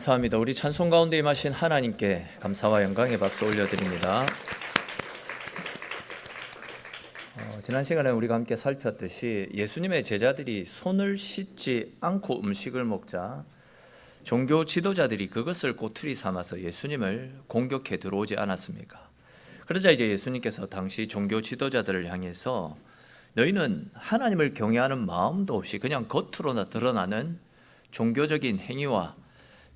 감사합니다. 우리 찬송 가운데 임하신 하나님께 감사와 영광의 박수 올려드립니다. 지난 시간에 우리가 함께 살폈듯이 예수님의 제자들이 손을 씻지 않고 음식을 먹자 종교 지도자들이 그것을 꼬투리 삼아서 예수님을 공격해 들어오지 않았습니까? 그러자 이제 예수님께서 당시 종교 지도자들을 향해서 너희는 하나님을 경외하는 마음도 없이 그냥 겉으로나 드러나는 종교적인 행위와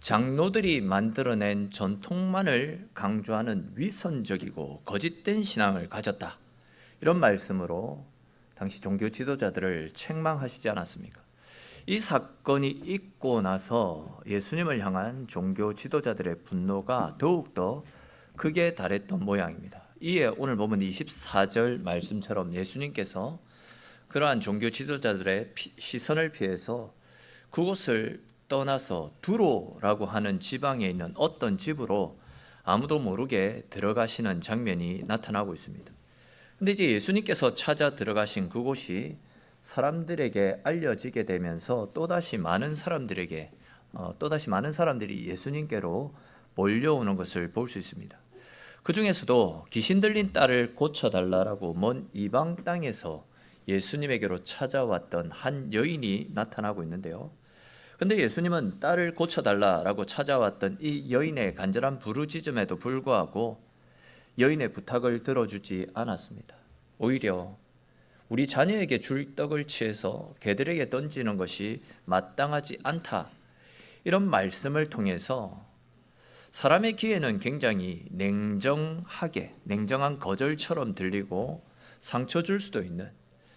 장로들이 만들어낸 전통만을 강조하는 위선적이고 거짓된 신앙을 가졌다, 이런 말씀으로 당시 종교 지도자들을 책망하시지 않았습니까? 이 사건이 있고 나서 예수님을 향한 종교 지도자들의 분노가 더욱더 크게 달했던 모양입니다. 이에 오늘 보면 24절 말씀처럼 예수님께서 그러한 종교 지도자들의 시선을 피해서 그곳을 떠나서 두로라고 하는 지방에 있는 어떤 집으로 아무도 모르게 들어가시는 장면이 나타나고 있습니다. 근데 이제 예수님께서 찾아 들어가신 그곳이 사람들에게 알려지게 되면서 또다시 많은 사람들이 예수님께로 몰려오는 것을 볼 수 있습니다. 그 중에서도 귀신 들린 딸을 고쳐달라고 먼 이방 땅에서 예수님에게로 찾아왔던 한 여인이 나타나고 있는데요. 근데 예수님은 딸을 고쳐달라고 찾아왔던 이 여인의 간절한 부르짖음에도 불구하고 여인의 부탁을 들어주지 않았습니다. 오히려 우리 자녀에게 줄 떡을 취해서 개들에게 던지는 것이 마땅하지 않다, 이런 말씀을 통해서 사람의 귀에는 굉장히 냉정한 거절처럼 들리고 상처 줄 수도 있는,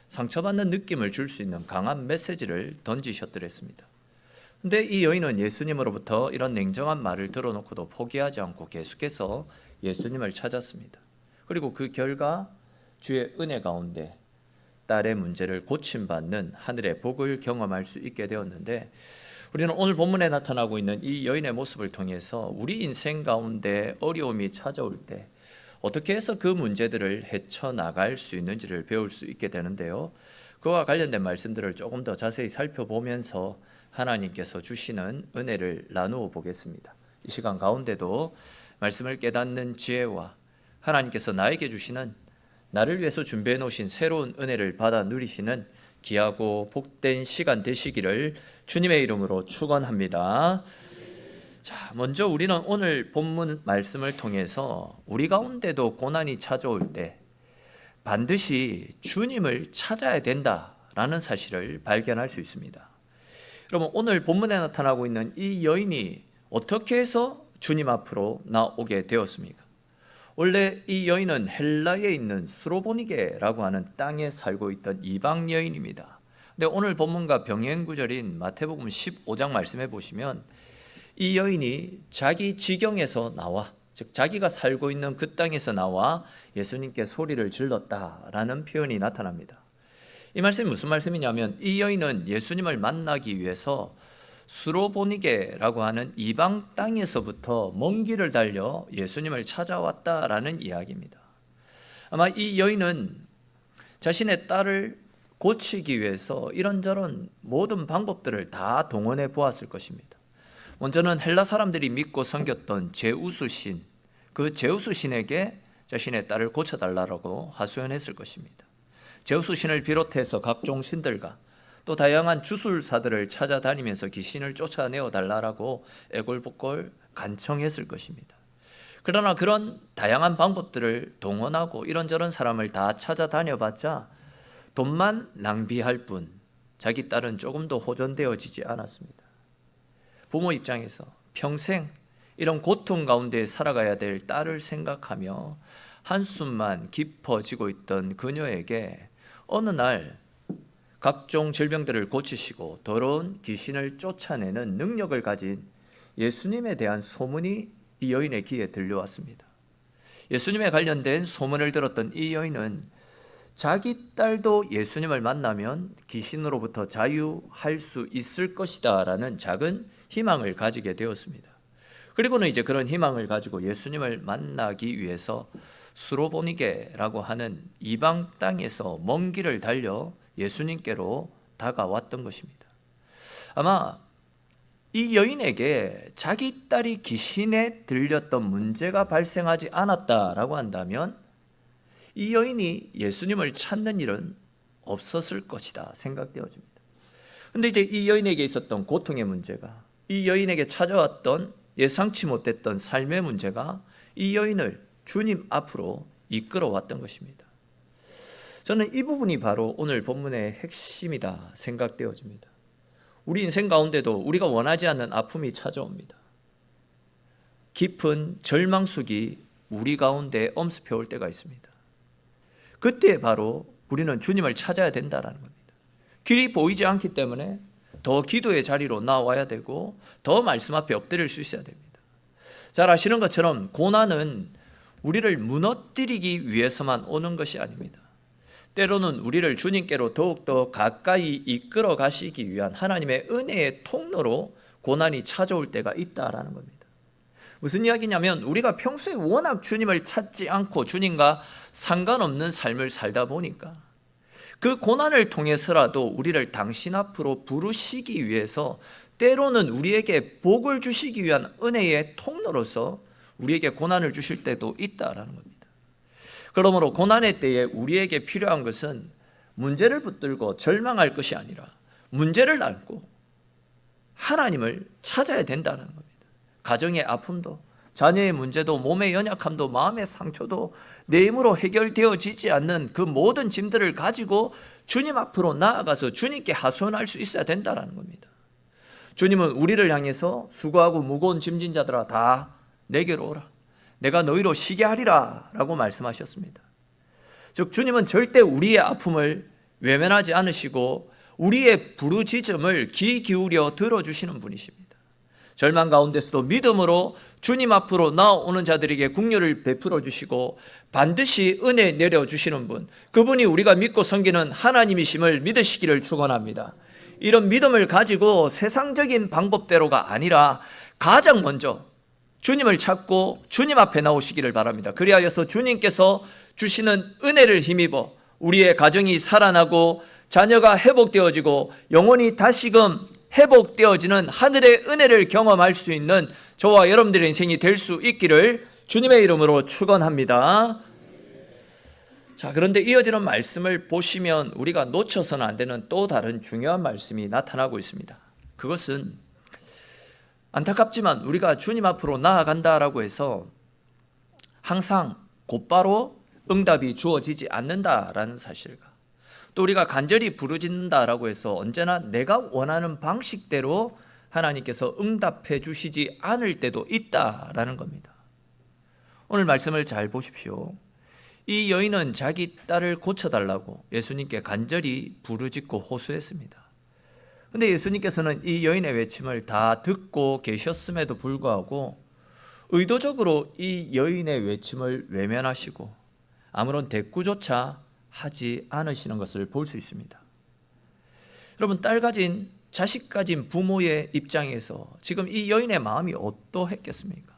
상처받는 느낌을 줄 수 있는 강한 메시지를 던지셨더랬습니다. 근데 이 여인은 예수님으로부터 이런 냉정한 말을 들어놓고도 포기하지 않고 계속해서 예수님을 찾았습니다. 그리고 그 결과 주의 은혜 가운데 딸의 문제를 고침받는 하늘의 복을 경험할 수 있게 되었는데, 우리는 오늘 본문에 나타나고 있는 이 여인의 모습을 통해서 우리 인생 가운데 어려움이 찾아올 때 어떻게 해서 그 문제들을 헤쳐나갈 수 있는지를 배울 수 있게 되는데요. 그와 관련된 말씀들을 조금 더 자세히 살펴보면서 하나님께서 주시는 은혜를 나누어 보겠습니다. 이 시간 가운데도 말씀을 깨닫는 지혜와 하나님께서 나에게 주시는, 나를 위해서 준비해 놓으신 새로운 은혜를 받아 누리시는 귀하고 복된 시간 되시기를 주님의 이름으로 축원합니다. 자, 먼저 우리는 오늘 본문 말씀을 통해서 우리 가운데도 고난이 찾아올 때 반드시 주님을 찾아야 된다라는 사실을 발견할 수 있습니다. 여러분, 오늘 본문에 나타나고 있는 이 여인이 어떻게 해서 주님 앞으로 나오게 되었습니까? 원래 이 여인은 헬라에 있는 스로보니게라고 하는 땅에 살고 있던 이방 여인입니다. 근데 오늘 본문과 병행구절인 마태복음 15장 말씀해 보시면 이 여인이 자기 지경에서 나와, 즉 자기가 살고 있는 그 땅에서 나와 예수님께 소리를 질렀다라는 표현이 나타납니다. 이 말씀이 무슨 말씀이냐면, 이 여인은 예수님을 만나기 위해서 스로보니게라고 하는 이방 땅에서부터 먼 길을 달려 예수님을 찾아왔다라는 이야기입니다. 아마 이 여인은 자신의 딸을 고치기 위해서 이런저런 모든 방법들을 다 동원해 보았을 것입니다. 먼저는 헬라 사람들이 믿고 섬겼던 제우스 신, 그 제우스 신에게 자신의 딸을 고쳐달라고 하소연했을 것입니다. 제우스 신을 비롯해서 각종 신들과 또 다양한 주술사들을 찾아다니면서 귀신을 쫓아내어 달라고 애걸복걸 간청했을 것입니다. 그러나 그런 다양한 방법들을 동원하고 이런저런 사람을 다 찾아다녀봤자 돈만 낭비할 뿐 자기 딸은 조금도 호전되어지지 않았습니다. 부모 입장에서 평생 이런 고통 가운데 살아가야 될 딸을 생각하며 한숨만 깊어지고 있던 그녀에게 어느 날 각종 질병들을 고치시고 더러운 귀신을 쫓아내는 능력을 가진 예수님에 대한 소문이 이 여인의 귀에 들려왔습니다. 예수님에 관련된 소문을 들었던 이 여인은 자기 딸도 예수님을 만나면 귀신으로부터 자유할 수 있을 것이다 라는 작은 희망을 가지게 되었습니다. 그리고는 이제 그런 희망을 가지고 예수님을 만나기 위해서 스로보니게라고 하는 이방 땅에서 먼 길을 달려 예수님께로 다가왔던 것입니다. 아마 이 여인에게 자기 딸이 귀신에 들렸던 문제가 발생하지 않았다라고 한다면 이 여인이 예수님을 찾는 일은 없었을 것이다 생각되어집니다. 그런데 이제 이 여인에게 있었던 고통의 문제가, 이 여인에게 찾아왔던 예상치 못했던 삶의 문제가 이 여인을 주님 앞으로 이끌어왔던 것입니다. 저는 이 부분이 바로 오늘 본문의 핵심이다 생각되어집니다. 우리 인생 가운데도 우리가 원하지 않는 아픔이 찾아옵니다. 깊은 절망속이 우리 가운데 엄습해올 때가 있습니다. 그때 바로 우리는 주님을 찾아야 된다는 겁니다. 길이 보이지 않기 때문에 더 기도의 자리로 나와야 되고 더 말씀 앞에 엎드릴 수 있어야 됩니다. 잘 아시는 것처럼 고난은 우리를 무너뜨리기 위해서만 오는 것이 아닙니다. 때로는 우리를 주님께로 더욱더 가까이 이끌어 가시기 위한 하나님의 은혜의 통로로 고난이 찾아올 때가 있다라는 겁니다. 무슨 이야기냐면 우리가 평소에 워낙 주님을 찾지 않고 주님과 상관없는 삶을 살다 보니까 그 고난을 통해서라도 우리를 당신 앞으로 부르시기 위해서 때로는 우리에게 복을 주시기 위한 은혜의 통로로서 우리에게 고난을 주실 때도 있다라는 겁니다. 그러므로 고난의 때에 우리에게 필요한 것은 문제를 붙들고 절망할 것이 아니라 문제를 안고 하나님을 찾아야 된다는 겁니다. 가정의 아픔도, 자녀의 문제도, 몸의 연약함도, 마음의 상처도 내 힘으로 해결되어지지 않는 그 모든 짐들을 가지고 주님 앞으로 나아가서 주님께 하소연할 수 있어야 된다는 겁니다. 주님은 우리를 향해서 수고하고 무거운 짐진 자들아 다 내게로 오라, 내가 너희로 쉬게 하리라 라고 말씀하셨습니다. 즉 주님은 절대 우리의 아픔을 외면하지 않으시고 우리의 부르짖음을 귀 기울여 들어주시는 분이십니다. 절망 가운데서도 믿음으로 주님 앞으로 나오는 자들에게 긍휼을 베풀어 주시고 반드시 은혜 내려주시는 분, 그분이 우리가 믿고 섬기는 하나님이심을 믿으시기를 축원합니다. 이런 믿음을 가지고 세상적인 방법대로가 아니라 가장 먼저 주님을 찾고 주님 앞에 나오시기를 바랍니다. 그리하여서 주님께서 주시는 은혜를 힘입어 우리의 가정이 살아나고 자녀가 회복되어지고 영혼이 다시금 회복되어지는 하늘의 은혜를 경험할 수 있는 저와 여러분들의 인생이 될 수 있기를 주님의 이름으로 축원합니다. 자, 그런데 이어지는 말씀을 보시면 우리가 놓쳐서는 안 되는 또 다른 중요한 말씀이 나타나고 있습니다. 그것은 안타깝지만 우리가 주님 앞으로 나아간다라고 해서 항상 곧바로 응답이 주어지지 않는다라는 사실과 또 우리가 간절히 부르짖는다라고 해서 언제나 내가 원하는 방식대로 하나님께서 응답해 주시지 않을 때도 있다라는 겁니다. 오늘 말씀을 잘 보십시오. 이 여인은 자기 딸을 고쳐달라고 예수님께 간절히 부르짖고 호소했습니다. 그런데 예수님께서는 이 여인의 외침을 다 듣고 계셨음에도 불구하고 의도적으로 이 여인의 외침을 외면하시고 아무런 대꾸조차 하지 않으시는 것을 볼 수 있습니다. 여러분, 딸 가진, 자식 가진 부모의 입장에서 지금 이 여인의 마음이 어떠했겠습니까?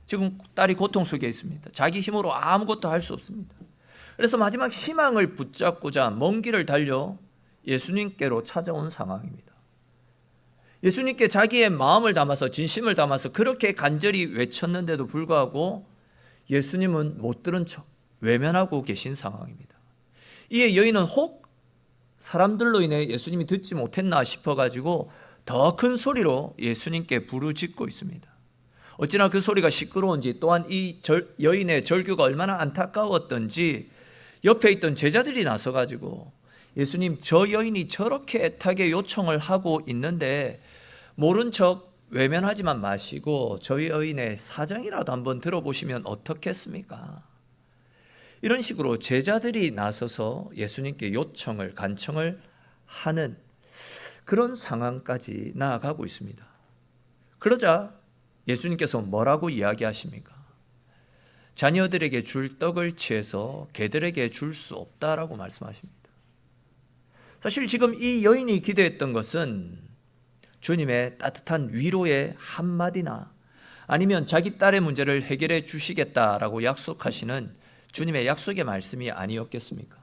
지금 딸이 고통 속에 있습니다. 자기 힘으로 아무것도 할 수 없습니다. 그래서 마지막 희망을 붙잡고자 먼 길을 달려 예수님께로 찾아온 상황입니다. 예수님께 자기의 마음을 담아서 진심을 담아서 그렇게 간절히 외쳤는데도 불구하고 예수님은 못 들은 척 외면하고 계신 상황입니다. 이에 여인은 혹 사람들로 인해 예수님이 듣지 못했나 싶어가지고 더 큰 소리로 예수님께 부르짖고 있습니다. 어찌나 그 소리가 시끄러운지 또한 이 여인의 절규가 얼마나 안타까웠던지 옆에 있던 제자들이 나서가지고 예수님, 저 여인이 저렇게 애타게 요청을 하고 있는데 모른 척 외면하지만 마시고 저 여인의 사정이라도 한번 들어보시면 어떻겠습니까? 이런 식으로 제자들이 나서서 예수님께 요청을, 간청을 하는 그런 상황까지 나아가고 있습니다. 그러자 예수님께서 뭐라고 이야기하십니까? 자녀들에게 줄 떡을 취해서 개들에게 줄 수 없다라고 말씀하십니다. 사실 지금 이 여인이 기대했던 것은 주님의 따뜻한 위로의 한마디나 아니면 자기 딸의 문제를 해결해 주시겠다라고 약속하시는 주님의 약속의 말씀이 아니었겠습니까?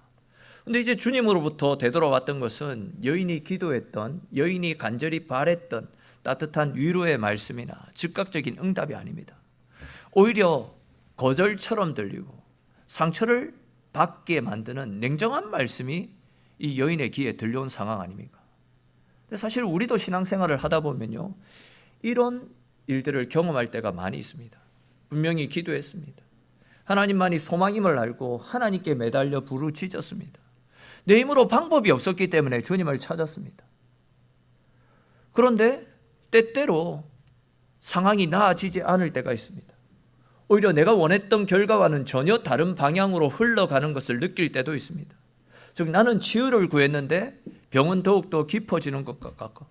그런데 이제 주님으로부터 되돌아왔던 것은 여인이 기도했던, 여인이 간절히 바랬던, 따뜻한 위로의 말씀이나 즉각적인 응답이 아닙니다. 오히려 거절처럼 들리고 상처를 받게 만드는 냉정한 말씀이 이 여인의 귀에 들려온 상황 아닙니까? 근데 사실 우리도 신앙생활을 하다 보면요, 이런 일들을 경험할 때가 많이 있습니다. 분명히 기도했습니다. 하나님만이 소망임을 알고 하나님께 매달려 부르짖었습니다. 내 힘으로 방법이 없었기 때문에 주님을 찾았습니다. 그런데 때때로 상황이 나아지지 않을 때가 있습니다. 오히려 내가 원했던 결과와는 전혀 다른 방향으로 흘러가는 것을 느낄 때도 있습니다. 즉, 나는 치유를 구했는데 병은 더욱더 깊어지는 것 같고,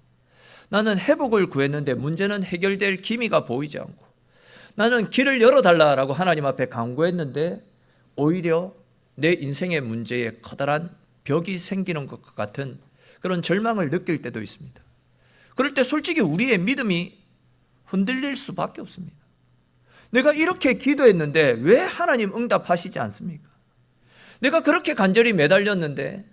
나는 회복을 구했는데 문제는 해결될 기미가 보이지 않고, 나는 길을 열어달라라고 하나님 앞에 간구했는데 오히려 내 인생의 문제에 커다란 벽이 생기는 것 같은 그런 절망을 느낄 때도 있습니다. 그럴 때 솔직히 우리의 믿음이 흔들릴 수밖에 없습니다. 내가 이렇게 기도했는데 왜 하나님 응답하시지 않습니까? 내가 그렇게 간절히 매달렸는데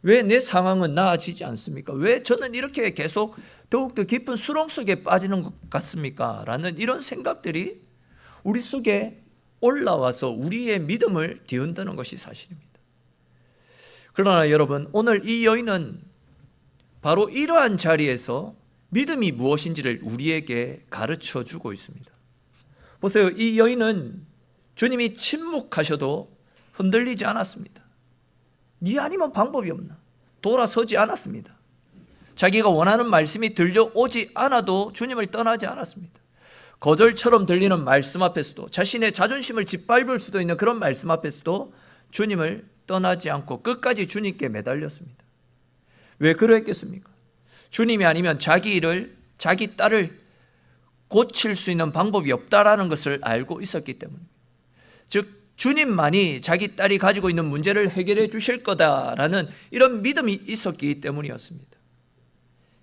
왜 내 상황은 나아지지 않습니까? 왜 저는 이렇게 계속 더욱더 깊은 수렁 속에 빠지는 것 같습니까? 라는 이런 생각들이 우리 속에 올라와서 우리의 믿음을 뒤흔드는 것이 사실입니다. 그러나 여러분, 오늘 이 여인은 바로 이러한 자리에서 믿음이 무엇인지를 우리에게 가르쳐 주고 있습니다. 보세요. 이 여인은 주님이 침묵하셔도 흔들리지 않았습니다. 네 아니면 방법이 없나? 돌아서지 않았습니다. 자기가 원하는 말씀이 들려오지 않아도 주님을 떠나지 않았습니다. 거절처럼 들리는 말씀 앞에서도, 자신의 자존심을 짓밟을 수도 있는 그런 말씀 앞에서도 주님을 떠나지 않고 끝까지 주님께 매달렸습니다. 왜 그랬겠습니까? 주님이 아니면 자기 일을, 자기 딸을 고칠 수 있는 방법이 없다라는 것을 알고 있었기 때문입니다. 즉, 주님만이 자기 딸이 가지고 있는 문제를 해결해 주실 거다라는 이런 믿음이 있었기 때문이었습니다.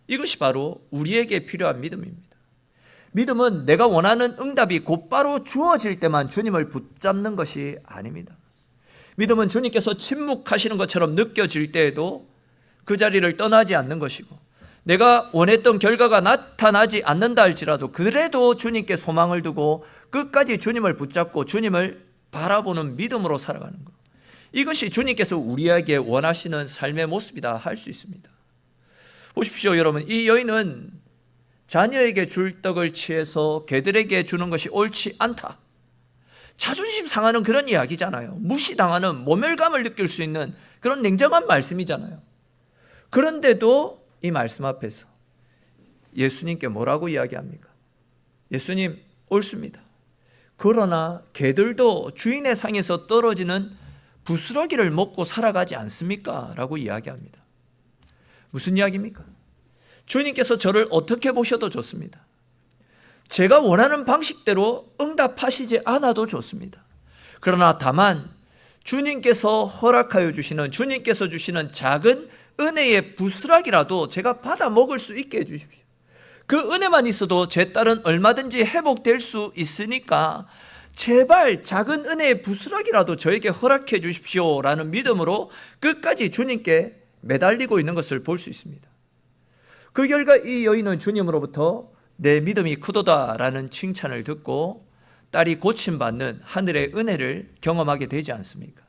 이것이 바로 우리에게 필요한 믿음입니다. 믿음은 내가 원하는 응답이 곧바로 주어질 때만 주님을 붙잡는 것이 아닙니다. 믿음은 주님께서 침묵하시는 것처럼 느껴질 때에도 그 자리를 떠나지 않는 것이고, 내가 원했던 결과가 나타나지 않는다 할지라도 그래도 주님께 소망을 두고 끝까지 주님을 붙잡고 주님을 바라보는 믿음으로 살아가는 것, 이것이 주님께서 우리에게 원하시는 삶의 모습이다 할 수 있습니다. 보십시오 여러분, 이 여인은 자녀에게 줄 떡을 취해서 개들에게 주는 것이 옳지 않다, 자존심 상하는 그런 이야기잖아요. 무시당하는 모멸감을 느낄 수 있는 그런 냉정한 말씀이잖아요. 그런데도 이 말씀 앞에서 예수님께 뭐라고 이야기합니까? 예수님, 옳습니다. 그러나 개들도 주인의 상에서 떨어지는 부스러기를 먹고 살아가지 않습니까? 라고 이야기합니다. 무슨 이야기입니까? 주님께서 저를 어떻게 보셔도 좋습니다. 제가 원하는 방식대로 응답하시지 않아도 좋습니다. 그러나 다만 주님께서 허락하여 주시는, 주님께서 주시는 작은 은혜의 부스락이라도 제가 받아 먹을 수 있게 해주십시오. 그 은혜만 있어도 제 딸은 얼마든지 회복될 수 있으니까 제발 작은 은혜의 부스락이라도 저에게 허락해 주십시오 라는 믿음으로 끝까지 주님께 매달리고 있는 것을 볼 수 있습니다. 그 결과 이 여인은 주님으로부터 내 믿음이 크도다라는 칭찬을 듣고 딸이 고침받는 하늘의 은혜를 경험하게 되지 않습니까?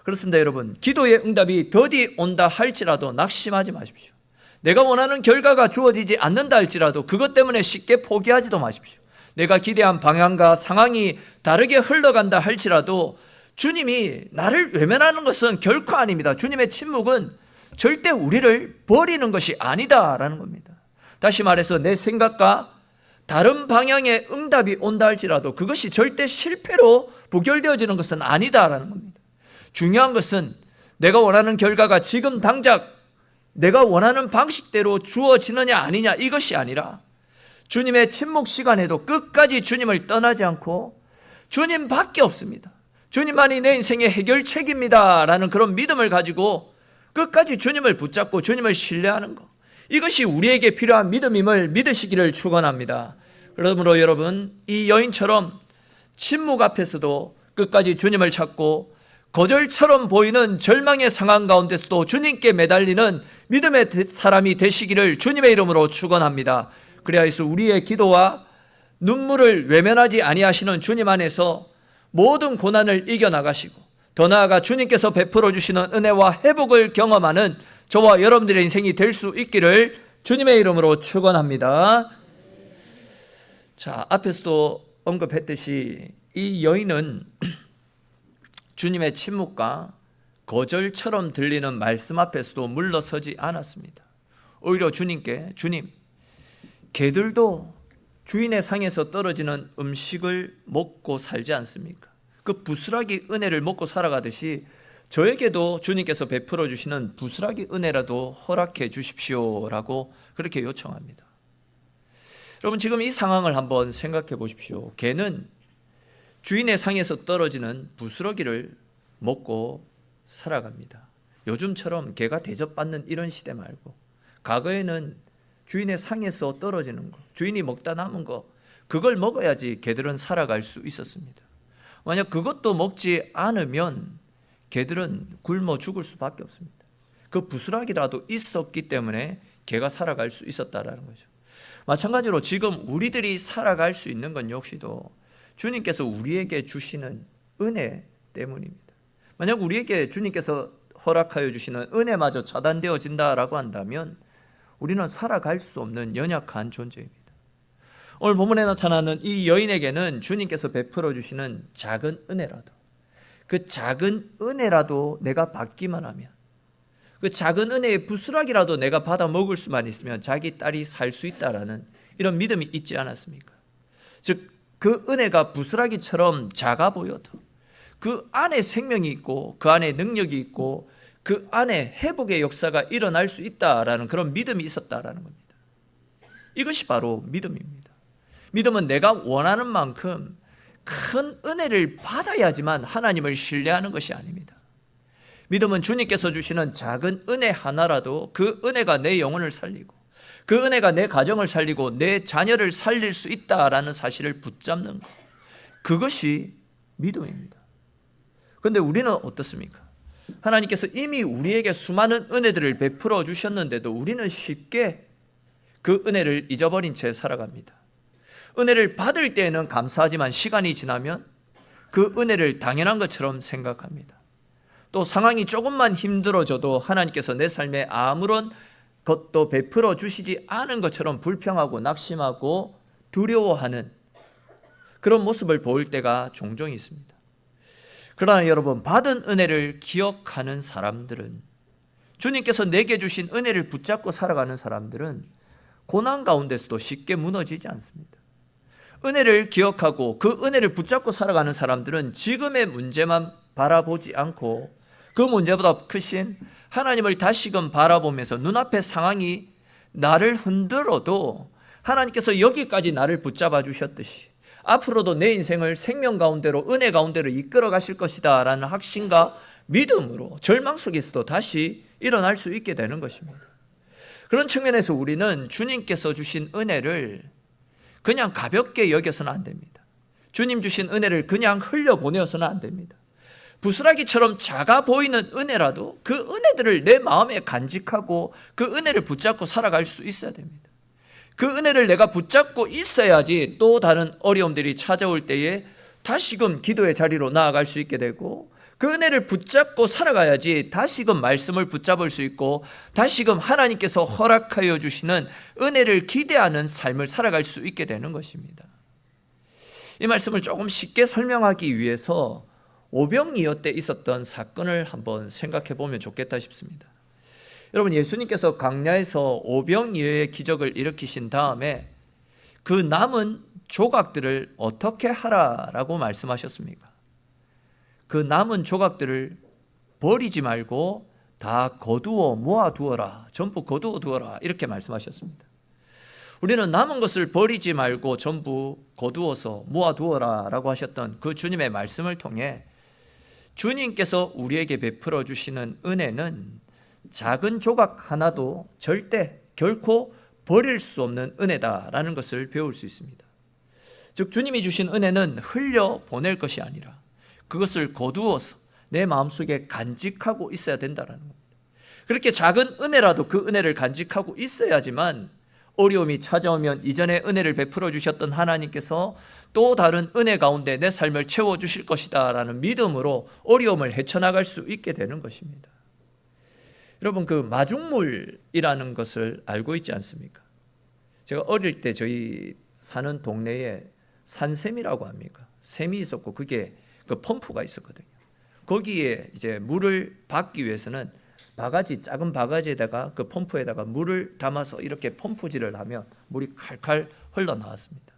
그렇습니다 여러분, 기도의 응답이 더디 온다 할지라도 낙심하지 마십시오. 내가 원하는 결과가 주어지지 않는다 할지라도 그것 때문에 쉽게 포기하지도 마십시오. 내가 기대한 방향과 상황이 다르게 흘러간다 할지라도 주님이 나를 외면하는 것은 결코 아닙니다. 주님의 침묵은 절대 우리를 버리는 것이 아니다라는 겁니다. 다시 말해서 내 생각과 다른 방향의 응답이 온다 할지라도 그것이 절대 실패로 부결되어지는 것은 아니다라는 겁니다. 중요한 것은 내가 원하는 결과가 지금 당장 내가 원하는 방식대로 주어지느냐 아니냐, 이것이 아니라 주님의 침묵 시간에도 끝까지 주님을 떠나지 않고 주님밖에 없습니다, 주님만이 내 인생의 해결책입니다 라는 그런 믿음을 가지고 끝까지 주님을 붙잡고 주님을 신뢰하는 것, 이것이 우리에게 필요한 믿음임을 믿으시기를 축원합니다. 그러므로 여러분, 이 여인처럼 침묵 앞에서도 끝까지 주님을 찾고 거절처럼 보이는 절망의 상황 가운데서도 주님께 매달리는 믿음의 사람이 되시기를 주님의 이름으로 축원합니다. 그리하여서 우리의 기도와 눈물을 외면하지 아니하시는 주님 안에서 모든 고난을 이겨나가시고 더 나아가 주님께서 베풀어 주시는 은혜와 회복을 경험하는 저와 여러분들의 인생이 될 수 있기를 주님의 이름으로 축원합니다. 자, 앞에서도 언급했듯이 이 여인은 주님의 침묵과 거절처럼 들리는 말씀 앞에서도 물러서지 않았습니다. 오히려 주님께, 주님, 개들도 주인의 상에서 떨어지는 음식을 먹고 살지 않습니까? 그 부스라기 은혜를 먹고 살아가듯이 저에게도 주님께서 베풀어 주시는 부스라기 은혜라도 허락해 주십시오라고 그렇게 요청합니다. 여러분, 지금 이 상황을 한번 생각해 보십시오. 개는 주인의 상에서 떨어지는 부스러기를 먹고 살아갑니다. 요즘처럼 개가 대접받는 이런 시대 말고 과거에는 주인의 상에서 떨어지는 거, 주인이 먹다 남은 거, 그걸 먹어야지 개들은 살아갈 수 있었습니다. 만약 그것도 먹지 않으면 개들은 굶어 죽을 수밖에 없습니다. 그 부스라기라도 있었기 때문에 개가 살아갈 수 있었다라는 거죠. 마찬가지로 지금 우리들이 살아갈 수 있는 건 역시도 주님께서 우리에게 주시는 은혜 때문입니다. 만약 우리에게 주님께서 허락하여 주시는 은혜마저 차단되어진다라고 한다면 우리는 살아갈 수 없는 연약한 존재입니다. 오늘 본문에 나타나는 이 여인에게는 주님께서 베풀어 주시는 작은 은혜라도, 그 작은 은혜라도 내가 받기만 하면, 그 작은 은혜의 부스락이라도 내가 받아 먹을 수만 있으면 자기 딸이 살 수 있다라는 이런 믿음이 있지 않았습니까? 즉, 그 은혜가 부스라기처럼 작아 보여도 그 안에 생명이 있고 그 안에 능력이 있고 그 안에 회복의 역사가 일어날 수 있다라는 그런 믿음이 있었다라는 겁니다. 이것이 바로 믿음입니다. 믿음은 내가 원하는 만큼 큰 은혜를 받아야지만 하나님을 신뢰하는 것이 아닙니다. 믿음은 주님께서 주시는 작은 은혜 하나라도 그 은혜가 내 영혼을 살리고 그 은혜가 내 가정을 살리고 내 자녀를 살릴 수 있다라는 사실을 붙잡는 것, 그것이 믿음입니다. 그런데 우리는 어떻습니까? 하나님께서 이미 우리에게 수많은 은혜들을 베풀어 주셨는데도 우리는 쉽게 그 은혜를 잊어버린 채 살아갑니다. 은혜를 받을 때에는 감사하지만 시간이 지나면 그 은혜를 당연한 것처럼 생각합니다. 또 상황이 조금만 힘들어져도 하나님께서 내 삶에 아무런 것도 베풀어 주시지 않은 것처럼 불평하고 낙심하고 두려워하는 그런 모습을 보일 때가 종종 있습니다. 그러나 여러분, 받은 은혜를 기억하는 사람들은, 주님께서 내게 주신 은혜를 붙잡고 살아가는 사람들은 고난 가운데서도 쉽게 무너지지 않습니다. 은혜를 기억하고 그 은혜를 붙잡고 살아가는 사람들은 지금의 문제만 바라보지 않고 그 문제보다 크신 하나님을 다시금 바라보면서 눈앞의 상황이 나를 흔들어도 하나님께서 여기까지 나를 붙잡아 주셨듯이 앞으로도 내 인생을 생명 가운데로, 은혜 가운데로 이끌어 가실 것이다 라는 확신과 믿음으로 절망 속에서도 다시 일어날 수 있게 되는 것입니다. 그런 측면에서 우리는 주님께서 주신 은혜를 그냥 가볍게 여겨서는 안 됩니다. 주님 주신 은혜를 그냥 흘려보내어서는 안 됩니다. 부스라기처럼 작아 보이는 은혜라도 그 은혜들을 내 마음에 간직하고 그 은혜를 붙잡고 살아갈 수 있어야 됩니다. 그 은혜를 내가 붙잡고 있어야지 또 다른 어려움들이 찾아올 때에 다시금 기도의 자리로 나아갈 수 있게 되고, 그 은혜를 붙잡고 살아가야지 다시금 말씀을 붙잡을 수 있고 다시금 하나님께서 허락하여 주시는 은혜를 기대하는 삶을 살아갈 수 있게 되는 것입니다. 이 말씀을 조금 쉽게 설명하기 위해서 오병이어 때 있었던 사건을 한번 생각해 보면 좋겠다 싶습니다. 여러분, 예수님께서 광야에서 오병이어의 기적을 일으키신 다음에 그 남은 조각들을 어떻게 하라라고 말씀하셨습니까? 그 남은 조각들을 버리지 말고 다 거두어 모아두어라, 전부 거두어 두어라, 이렇게 말씀하셨습니다. 우리는 남은 것을 버리지 말고 전부 거두어서 모아두어라 라고 하셨던 그 주님의 말씀을 통해 주님께서 우리에게 베풀어 주시는 은혜는 작은 조각 하나도 절대 결코 버릴 수 없는 은혜다라는 것을 배울 수 있습니다. 즉, 주님이 주신 은혜는 흘려보낼 것이 아니라 그것을 거두어서 내 마음속에 간직하고 있어야 된다는 겁니다. 그렇게 작은 은혜라도 그 은혜를 간직하고 있어야지만 어려움이 찾아오면 이전에 은혜를 베풀어 주셨던 하나님께서 또 다른 은혜 가운데 내 삶을 채워주실 것이다 라는 믿음으로 어려움을 헤쳐나갈 수 있게 되는 것입니다. 여러분, 그 마중물이라는 것을 알고 있지 않습니까? 제가 어릴 때 저희 사는 동네에 산샘이라고 합니까? 샘이 있었고 그게 그 펌프가 있었거든요. 거기에 이제 물을 받기 위해서는 바가지, 작은 바가지에다가 그 펌프에다가 물을 담아서 이렇게 펌프질을 하면 물이 칼칼 흘러나왔습니다.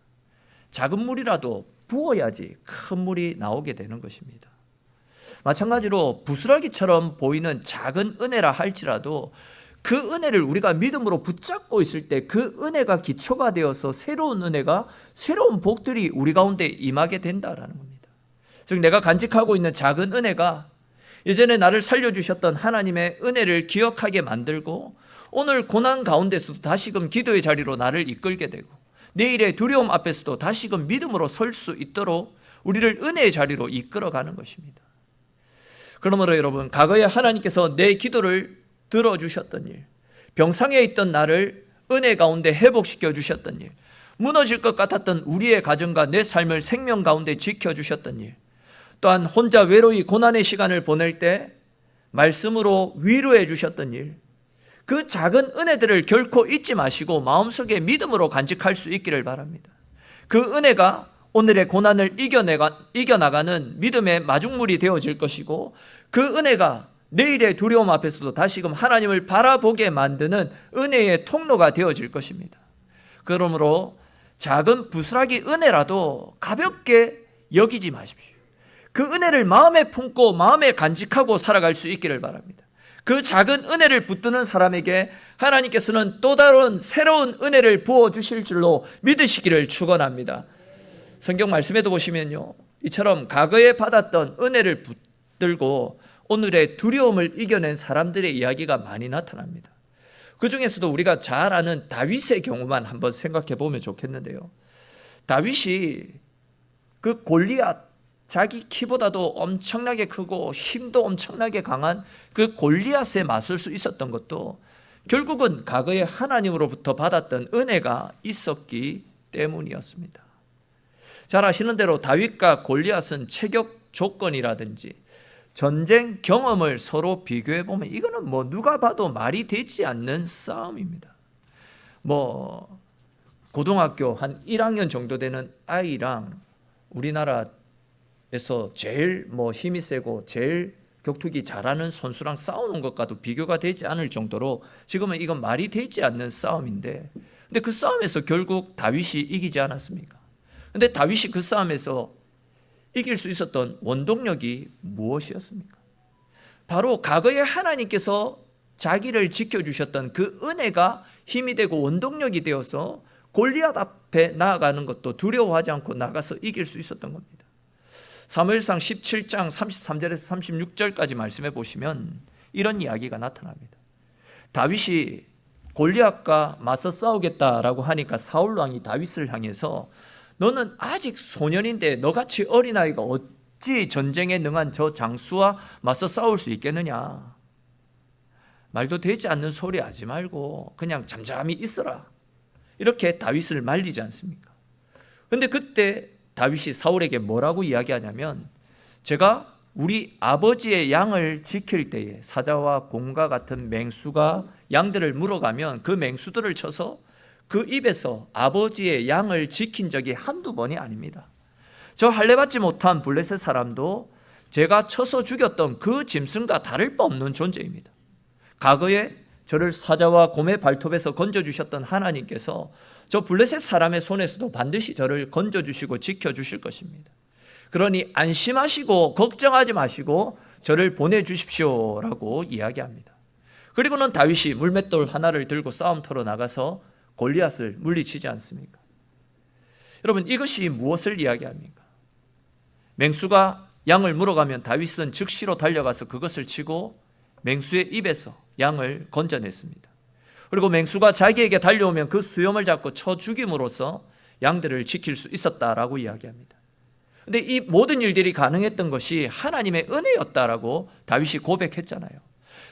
작은 물이라도 부어야지 큰 물이 나오게 되는 것입니다. 마찬가지로 부스러기처럼 보이는 작은 은혜라 할지라도 그 은혜를 우리가 믿음으로 붙잡고 있을 때 그 은혜가 기초가 되어서 새로운 은혜가, 새로운 복들이 우리 가운데 임하게 된다라는 겁니다. 즉 내가 간직하고 있는 작은 은혜가 예전에 나를 살려주셨던 하나님의 은혜를 기억하게 만들고 오늘 고난 가운데서도 다시금 기도의 자리로 나를 이끌게 되고 내일의 두려움 앞에서도 다시금 믿음으로 설 수 있도록 우리를 은혜의 자리로 이끌어가는 것입니다. 그러므로 여러분, 과거에 하나님께서 내 기도를 들어주셨던 일, 병상에 있던 나를 은혜 가운데 회복시켜 주셨던 일, 무너질 것 같았던 우리의 가정과 내 삶을 생명 가운데 지켜주셨던 일, 또한 혼자 외로이 고난의 시간을 보낼 때 말씀으로 위로해 주셨던 일, 그 작은 은혜들을 결코 잊지 마시고 마음속에 믿음으로 간직할 수 있기를 바랍니다. 그 은혜가 오늘의 고난을 이겨나가는 믿음의 마중물이 되어질 것이고 그 은혜가 내일의 두려움 앞에서도 다시금 하나님을 바라보게 만드는 은혜의 통로가 되어질 것입니다. 그러므로 작은 부스라기 은혜라도 가볍게 여기지 마십시오. 그 은혜를 마음에 품고 마음에 간직하고 살아갈 수 있기를 바랍니다. 그 작은 은혜를 붙드는 사람에게 하나님께서는 또 다른 새로운 은혜를 부어주실 줄로 믿으시기를 축원합니다. 성경 말씀에도 보시면요, 이처럼 과거에 받았던 은혜를 붙들고 오늘의 두려움을 이겨낸 사람들의 이야기가 많이 나타납니다. 그 중에서도 우리가 잘 아는 다윗의 경우만 한번 생각해 보면 좋겠는데요. 다윗이 그 골리앗, 자기 키보다도 엄청나게 크고 힘도 엄청나게 강한 그 골리앗에 맞설 수 있었던 것도 결국은 과거에 하나님으로부터 받았던 은혜가 있었기 때문이었습니다. 잘 아시는 대로 다윗과 골리앗은 체격 조건이라든지 전쟁 경험을 서로 비교해 보면 이거는 뭐 누가 봐도 말이 되지 않는 싸움입니다. 뭐 고등학교 한 1학년 정도 되는 아이랑 우리나라에서 제일 뭐 힘이 세고 제일 격투기 잘하는 선수랑 싸우는 것과도 비교가 되지 않을 정도로 지금은 이건 말이 되지 않는 싸움인데, 근데 그 싸움에서 결국 다윗이 이기지 않았습니까? 근데 다윗이 그 싸움에서 이길 수 있었던 원동력이 무엇이었습니까? 바로 과거에 하나님께서 자기를 지켜주셨던 그 은혜가 힘이 되고 원동력이 되어서 골리앗 앞에 나아가는 것도 두려워하지 않고 나가서 이길 수 있었던 겁니다. 사무엘상 17장 33절에서 36절까지 말씀해 보시면 이런 이야기가 나타납니다. 다윗이 골리앗과 맞서 싸우겠다라고 하니까 사울 왕이 다윗을 향해서 너는 아직 소년인데 너같이 어린아이가 어찌 전쟁에 능한 저 장수와 맞서 싸울 수 있겠느냐. 말도 되지 않는 소리 하지 말고 그냥 잠잠히 있어라. 이렇게 다윗을 말리지 않습니까? 그런데 그때 다윗이 사울에게 뭐라고 이야기하냐면, 제가 우리 아버지의 양을 지킬 때에 사자와 곰과 같은 맹수가 양들을 물어가면 그 맹수들을 쳐서 그 입에서 아버지의 양을 지킨 적이 한두 번이 아닙니다. 저 할례받지 못한 블레셋 사람도 제가 쳐서 죽였던 그 짐승과 다를 바 없는 존재입니다. 과거에 저를 사자와 곰의 발톱에서 건져주셨던 하나님께서 저 블레셋 사람의 손에서도 반드시 저를 건져주시고 지켜주실 것입니다. 그러니 안심하시고 걱정하지 마시고 저를 보내주십시오 라고 이야기합니다. 그리고는 다윗이 물맷돌 하나를 들고 싸움터로 나가서 골리앗을 물리치지 않습니까? 여러분, 이것이 무엇을 이야기합니까? 맹수가 양을 물어가면 다윗은 즉시로 달려가서 그것을 치고 맹수의 입에서 양을 건져냈습니다. 그리고 맹수가 자기에게 달려오면 그 수염을 잡고 쳐 죽임으로써 양들을 지킬 수 있었다라고 이야기합니다. 그런데 이 모든 일들이 가능했던 것이 하나님의 은혜였다라고 다윗이 고백했잖아요.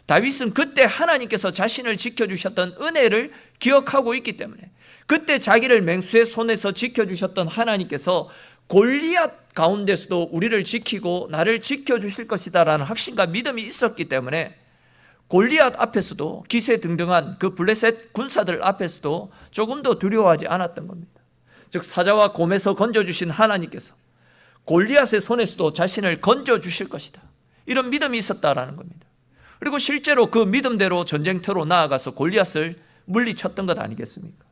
다윗은 그때 하나님께서 자신을 지켜주셨던 은혜를 기억하고 있기 때문에, 그때 자기를 맹수의 손에서 지켜주셨던 하나님께서 골리앗 가운데서도 우리를 지키고 나를 지켜주실 것이다 라는 확신과 믿음이 있었기 때문에 골리앗 앞에서도, 기세등등한 그 블레셋 군사들 앞에서도 조금도 두려워하지 않았던 겁니다. 즉 사자와 곰에서 건져주신 하나님께서 골리앗의 손에서도 자신을 건져주실 것이다, 이런 믿음이 있었다라는 겁니다. 그리고 실제로 그 믿음대로 전쟁터로 나아가서 골리앗을 물리쳤던 것 아니겠습니까?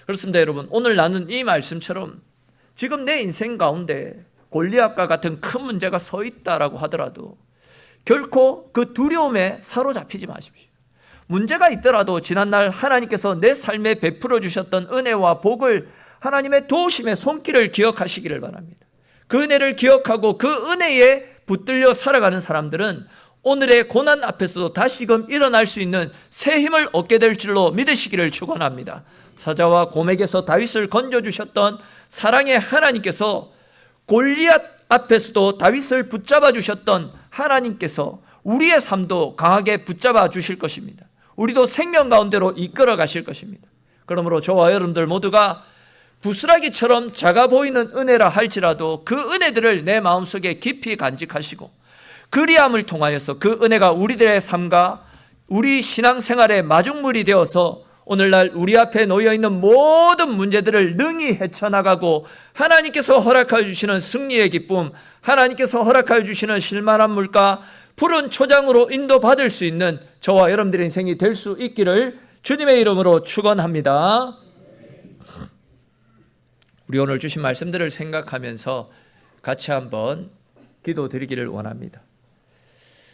그렇습니다. 여러분, 오늘 나눈 이 말씀처럼 지금 내 인생 가운데 골리앗과 같은 큰 문제가 서 있다라고 하더라도 결코 그 두려움에 사로잡히지 마십시오. 문제가 있더라도 지난날 하나님께서 내 삶에 베풀어 주셨던 은혜와 복을, 하나님의 도우심의 손길을 기억하시기를 바랍니다. 그 은혜를 기억하고 그 은혜에 붙들려 살아가는 사람들은 오늘의 고난 앞에서도 다시금 일어날 수 있는 새 힘을 얻게 될 줄로 믿으시기를 축원합니다. 사자와 곰에게서 다윗을 건져주셨던 사랑의 하나님께서 골리앗 앞에서도 다윗을 붙잡아 주셨던 하나님께서 우리의 삶도 강하게 붙잡아 주실 것입니다. 우리도 생명 가운데로 이끌어 가실 것입니다. 그러므로 저와 여러분들 모두가 부스라기처럼 작아 보이는 은혜라 할지라도 그 은혜들을 내 마음속에 깊이 간직하시고 그리함을 통하여서 그 은혜가 우리들의 삶과 우리 신앙생활의 마중물이 되어서 오늘날 우리 앞에 놓여있는 모든 문제들을 능히 헤쳐나가고 하나님께서 허락하여 주시는 승리의 기쁨, 하나님께서 허락하여 주시는 실만한 물가, 푸른 초장으로 인도받을 수 있는 저와 여러분들의 인생이 될 수 있기를 주님의 이름으로 축원합니다. 우리 오늘 주신 말씀들을 생각하면서 같이 한번 기도드리기를 원합니다.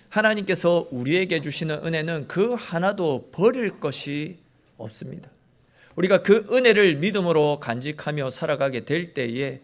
하나님께서 우리에게 주시는 은혜는 그 하나도 버릴 것이 없습니다. 우리가 그 은혜를 믿음으로 간직하며 살아가게 될 때에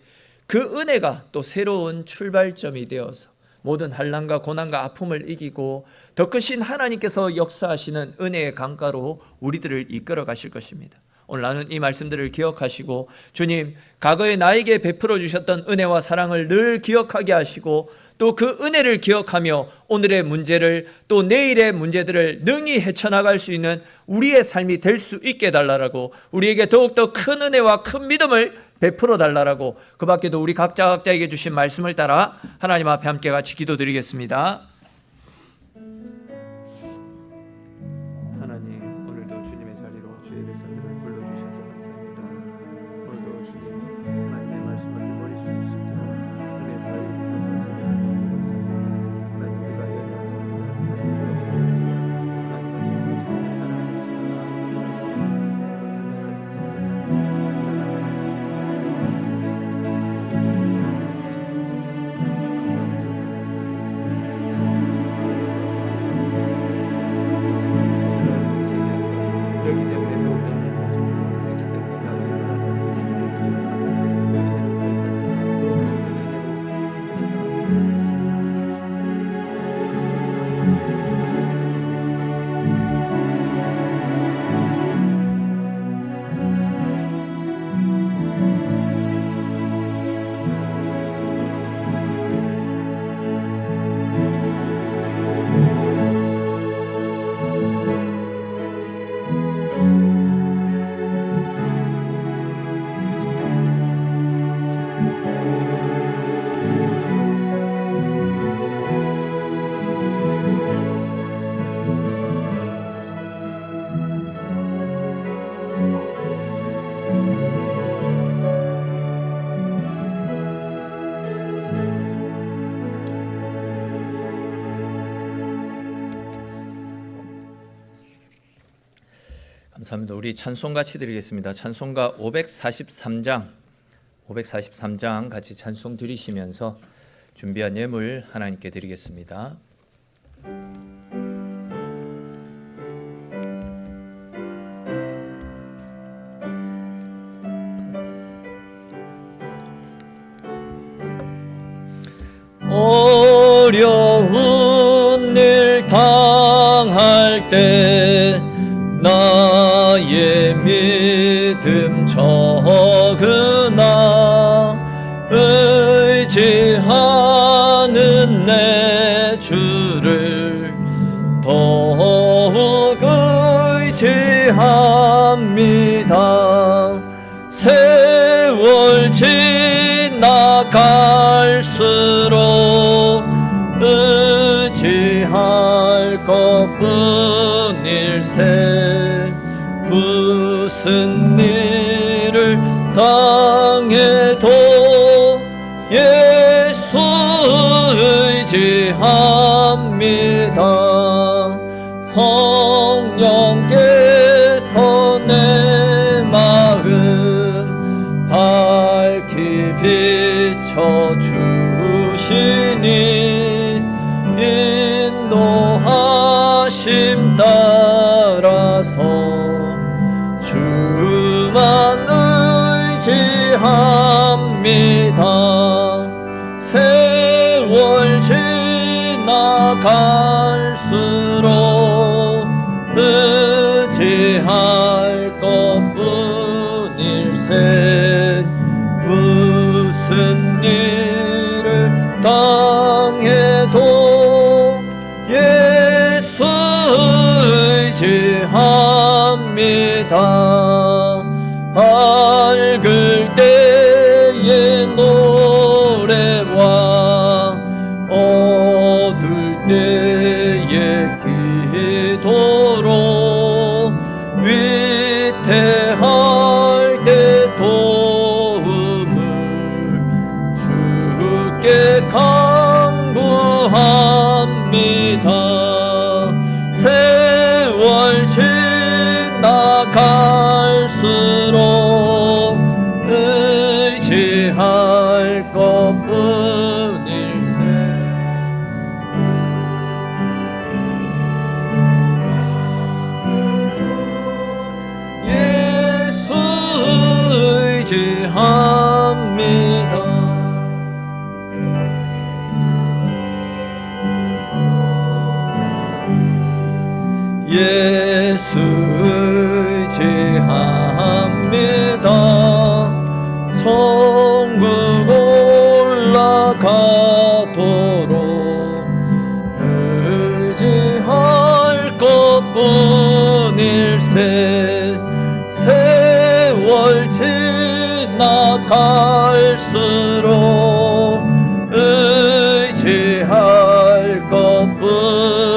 그 은혜가 또 새로운 출발점이 되어서 모든 환난과 고난과 아픔을 이기고 더 크신 하나님께서 역사하시는 은혜의 강가로 우리들을 이끌어 가실 것입니다. 오늘 나는 이 말씀들을 기억하시고 주님, 과거에 나에게 베풀어 주셨던 은혜와 사랑을 늘 기억하게 하시고 또 그 은혜를 기억하며 오늘의 문제를 또 내일의 문제들을 능히 헤쳐나갈 수 있는 우리의 삶이 될 수 있게 해달라고, 우리에게 더욱더 큰 은혜와 큰 믿음을 베풀어 달라고, 그 밖에도 우리 각자에게 주신 말씀을 따라 하나님 앞에 함께 같이 기도드리겠습니다. 하나님, 오늘도 주님의 자리로 주의 백성들을 불러주셔서 감사합니다. 오늘도 주님 하나님의 말씀을 머릿속에 있도록 은혜 더하여 주셔서 주님 감사합니다. 하나님, 우리가 연약합니다. 하나님, 주님의 사랑을 감사합니다. 우리 찬송 같이 드리겠습니다. 찬송가 543장 같이 찬송 드리시면서 준비한 예물 하나님께 드리겠습니다. 어려운 일 당할 때 나의 믿음 적으나 의지하는 내 주를 더 의지합니다. 세월 지나갈수록 의지할 것뿐일세. 무슨 일을 당해도 예수 의지합니다. 성령께서 내 마음 밝히 비춰주시니 인도하심 따라서 주만 의지합니다. 세월 지나갈수록 의지할 것뿐일세. 무슨 일을 당해도 예수 의지합니다. 밝을 때의 노래와 어둘 때의 기도로 위태할 때 도움을 주께 간구합니다. 세월 지나갈수록 의지할 것뿐일세. 예수 의지합니다. 예수 의지합니다. 천국 올라가도록 의지할 것뿐일세. 세월 지나갈수록 의지할 것뿐일세.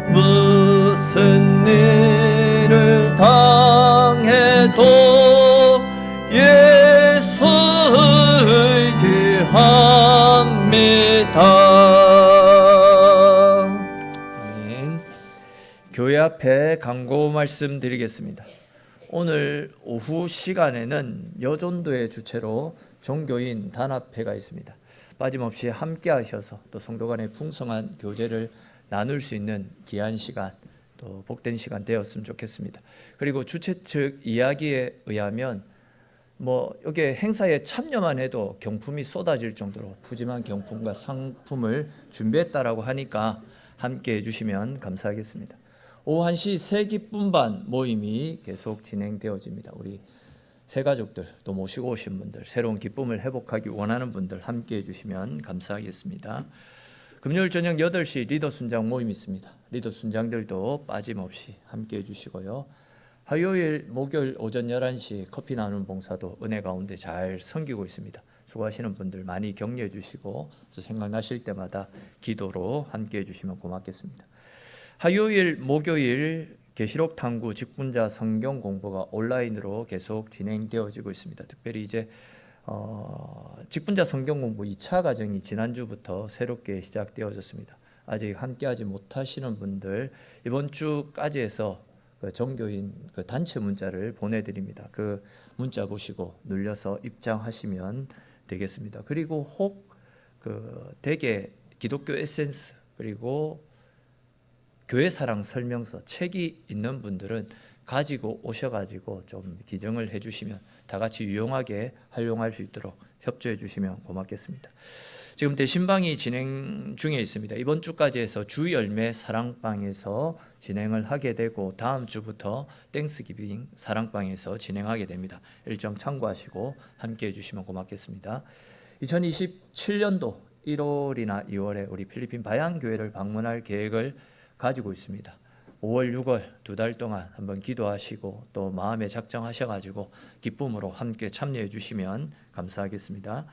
무슨 일을 당해도 예수 의지합니다. 아멘. 교회 앞에 광고 말씀 드리겠습니다. 오늘 오후 시간에는 여전도의 주체로 종교인 단합회가 있습니다. 빠짐없이 함께 하셔서 또 성도 간의 풍성한 교제를 나눌 수 있는 귀한 시간, 또 복된 시간 되었으면 좋겠습니다. 그리고 주최 측 이야기에 의하면 여기 행사에 참여만 해도 경품이 쏟아질 정도로 푸짐한 경품과 상품을 준비했다라고 하니까 함께 해주시면 감사하겠습니다. 오후 1시 새 기쁨반 모임이 계속 진행되어집니다. 우리 새 가족들 또 모시고 오신 분들, 새로운 기쁨을 회복하기 원하는 분들 함께 해주시면 감사하겠습니다. 금요일 저녁 8시 리더 순장 모임이 있습니다. 리더 순장들도 빠짐없이 함께 해주시고요. 화요일, 목요일 오전 11시 커피 나누는 봉사도 은혜 가운데 잘 섬기고 있습니다. 수고하시는 분들 많이 격려해 주시고 또 생각나실 때마다 기도로 함께 해주시면 고맙겠습니다. 화요일, 목요일 계시록 탐구 직분자 성경 공부가 온라인으로 계속 진행되어지고 있습니다. 특별히 이제 직분자 성경 공부 2차 과정이 지난주부터 새롭게 시작되어졌습니다. 아직 함께하지 못하시는 분들 이번 주까지 해서 그 정교인 그 단체 문자를 보내드립니다. 그 문자 보시고 눌려서 입장하시면 되겠습니다. 그리고 혹 그 대개 기독교 에센스 그리고 교회 사랑 설명서 책이 있는 분들은 가지고 오셔가지고 좀 기증을 해주시면 다 같이 유용하게 활용할 수 있도록 협조해 주시면 고맙겠습니다. 지금 대신방이 진행 중에 있습니다. 이번 주까지 해서 주 열매 사랑방에서 진행을 하게 되고 다음 주부터 땡스기빙 사랑방에서 진행하게 됩니다. 일정 참고하시고 함께 해주시면 고맙겠습니다. 2027년도 1월이나 2월에 우리 필리핀 바양교회를 방문할 계획을 가지고 있습니다. 5월, 6월 2달 동안 한번 기도하시고 또 마음에 작정하셔가지고 기쁨으로 함께 참여해 주시면 감사하겠습니다.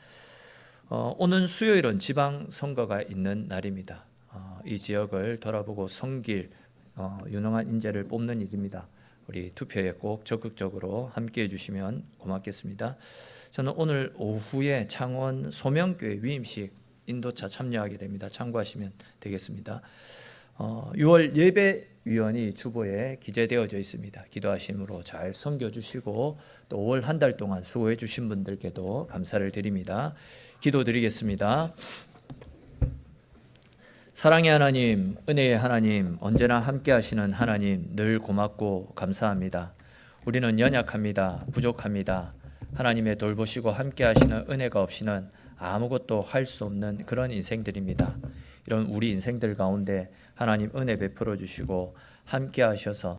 오는 수요일은 지방선거가 있는 날입니다. 이 지역을 돌아보고 섬길 유능한 인재를 뽑는 일입니다. 우리 투표에 꼭 적극적으로 함께해 주시면 고맙겠습니다. 저는 오늘 오후에 창원 소명교회 위임식 인도차 참여하게 됩니다. 참고하시면 되겠습니다. 6월 예배위원이 주보에 기재되어져 있습니다. 기도하심으로 잘 섬겨주시고 또 5월 한 달 동안 수고해 주신 분들께도 감사를 드립니다. 기도드리겠습니다. 사랑의 하나님, 은혜의 하나님, 언제나 함께 하시는 하나님, 늘 고맙고 감사합니다. 우리는 연약합니다. 부족합니다. 하나님의 돌보시고 함께 하시는 은혜가 없이는 아무것도 할 수 없는 그런 인생들입니다. 이런 우리 인생들 가운데 하나님 은혜 베풀어 주시고 함께 하셔서